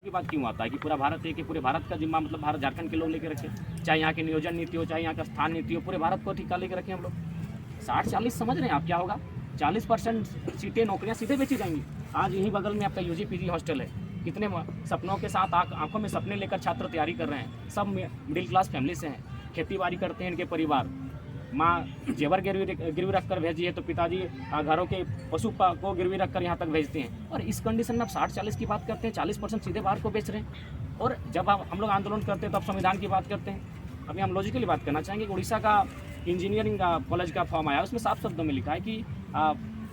की बात क्यों आता है कि पूरा भारत है, कि पूरे भारत का जिम्मा मतलब भारत झारखंड के लोग लेके रखे, चाहे यहाँ की नियोजन नीति हो, चाहे यहाँ का स्थान नीति हो, पूरे भारत को ठिका लेके रखे हम लोग। 60-40 समझ रहे हैं आप क्या होगा? 40% सीटें, नौकरियाँ सीधे बेची जाएंगी। आज यहीं बगल में आपका यूजी पीजी हॉस्टल है, कितने सपनों के साथ आंखों में सपने लेकर छात्र तैयारी कर रहे हैं, सब मिडिल क्लास फैमिली से हैं, खेती बाड़ी करते हैं इनके परिवार, माँ जेवर गिरवी रख कर भेजी है तो पिताजी घरों के पशु को गिरवी रख कर यहाँ तक भेजते हैं। और इस कंडीशन में आप 60-40 की बात करते हैं, 40% सीधे बाहर को बेच रहे हैं। और जब हम लोग आंदोलन करते हैं तो आप संविधान की बात करते हैं। अभी हम लॉजिकली बात करना चाहेंगे कि उड़ीसा का इंजीनियरिंग कॉलेज का फॉर्म आया, उसमें साफ शब्दों में लिखा है कि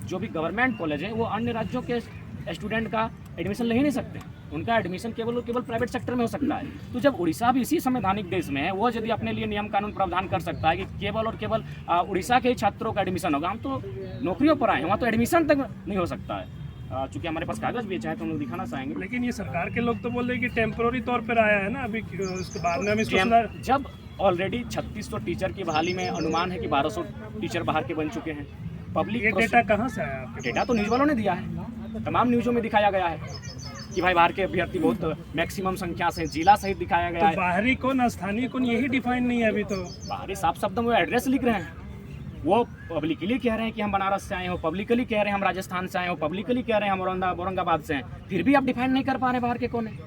जो भी गवर्नमेंट कॉलेज है वो अन्य राज्यों के स्टूडेंट का एडमिशन ले ही नहीं सकते, उनका एडमिशन केवल प्राइवेट सेक्टर में हो सकता है। तो जब उड़ीसा भी इसी संवैधानिक देश में है, वो यदि अपने लिए नियम कानून प्रावधान कर सकता है कि केवल और केवल उड़ीसा के ही छात्रों का एडमिशन होगा, हम तो नौकरियों पर आए हैं, वहाँ तो एडमिशन तक नहीं हो सकता है। चूँकि हमारे पास कागज़ भी चाहे तो हम लोग दिखाना चाहेंगे। लेकिन ये सरकार के लोग तो बोल रहे हैं कि टेम्पोररी तौर पर आया है ना, अभी उसके बाद में हम इसको सुधार। जब ऑलरेडी 3600 टीचर की बहाली में अनुमान है कि 1200 टीचर बाहर के बन चुके हैं। पब्लिक ये डेटा कहाँ से आया आपके? डेटा तो न्यूज़ वालों ने दिया है, तमाम न्यूज़ों में दिखाया गया है कि भाई बाहर के अभ्यर्थी बहुत मैक्सिमम संख्या से, जिला सहित दिखाया गया है। बाहरी कौन, स्थानीय कौन, यही डिफाइन नहीं है अभी तो। बाहरी साफ शब्दों में एड्रेस लिख रहे हैं, वो पब्लिकली कह रहे हैं कि हम बनारस से आए हो, पब्लिकली कह रहे हैं हम राजस्थान से आए हो, पब्लिकली कह रहे हैं हम औरंगाबाद से हैं, फिर भी आप डिफाइन नहीं कर पा रहे बाहर के कौन है।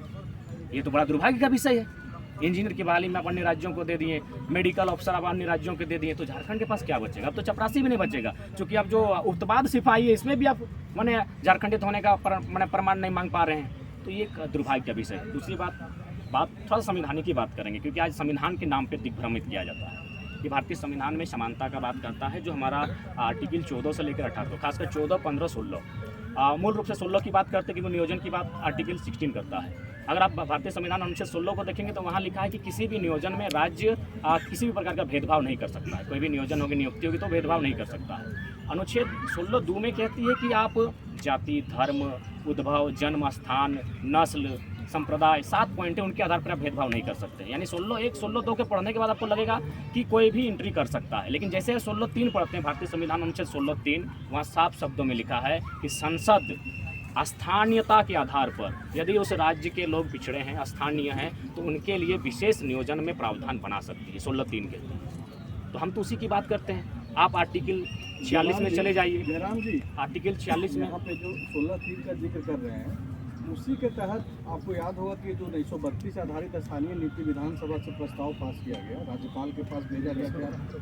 ये तो बड़ा दुर्भाग्य का विषय है। इंजीनियर की बहाली में आप अन्य राज्यों को दे दिए, मेडिकल अफसर आप अन्य राज्यों को दे दिए, तो झारखंड के पास क्या बचेगा? अब तो चपरासी भी नहीं बचेगा, क्योंकि अब जो उत्पाद सिपाही है इसमें भी आप माने झारखंडित होने का प्रमाण नहीं मांग पा रहे हैं। तो ये एक दुर्भाग्य का विषय है। दूसरी बात थोड़ा संविधान की बात करेंगे, क्योंकि आज संविधान के नाम पर दिग्भ्रमित किया जाता है कि भारतीय संविधान में समानता का बात करता है, जो हमारा आर्टिकल 14 से लेकर 18, खासकर 14, 15, 16, मूल रूप से 16 की बात करते हैं क्योंकि नियोजन की बात आर्टिकल 16 करता है। अगर आप भारतीय संविधान अनुच्छेद 16 को देखेंगे तो वहाँ लिखा है कि किसी भी नियोजन में राज्य किसी भी प्रकार का भेदभाव नहीं कर सकता है। कोई भी नियोजन होगी, नियुक्ति होगी तो भेदभाव नहीं कर सकता है। अनुच्छेद 16 दो में कहती है कि आप जाति, धर्म, उद्भव, जन्म स्थान, नस्ल, संप्रदाय, 7 पॉइंट है, उनके आधार पर आप भेदभाव नहीं कर सकते। यानी 16(1), 16(2) के पढ़ने के बाद आपको लगेगा कि कोई भी एंट्री कर सकता है, लेकिन जैसे 16(3) पढ़ते हैं भारतीय संविधान अनुच्छेद 16(3), वहाँ साफ शब्दों में लिखा है कि संसद स्थानीयता के आधार पर यदि उस राज्य के लोग पिछड़े हैं, स्थानीय हैं, तो उनके लिए विशेष नियोजन में प्रावधान बना सकती है 16(3) के। तो हम तो उसी की बात करते हैं। आप आर्टिकल 46 में चले जाइए। जयराम जी, आर्टिकल 46 में यहाँ पे जो 16(3) का जिक्र कर रहे हैं, उसी के तहत आपको याद होगा कि जो 1932 आधारित स्थानीय नीति विधानसभा से प्रस्ताव पास किया गया, राज्यपाल के पास भेजा गया।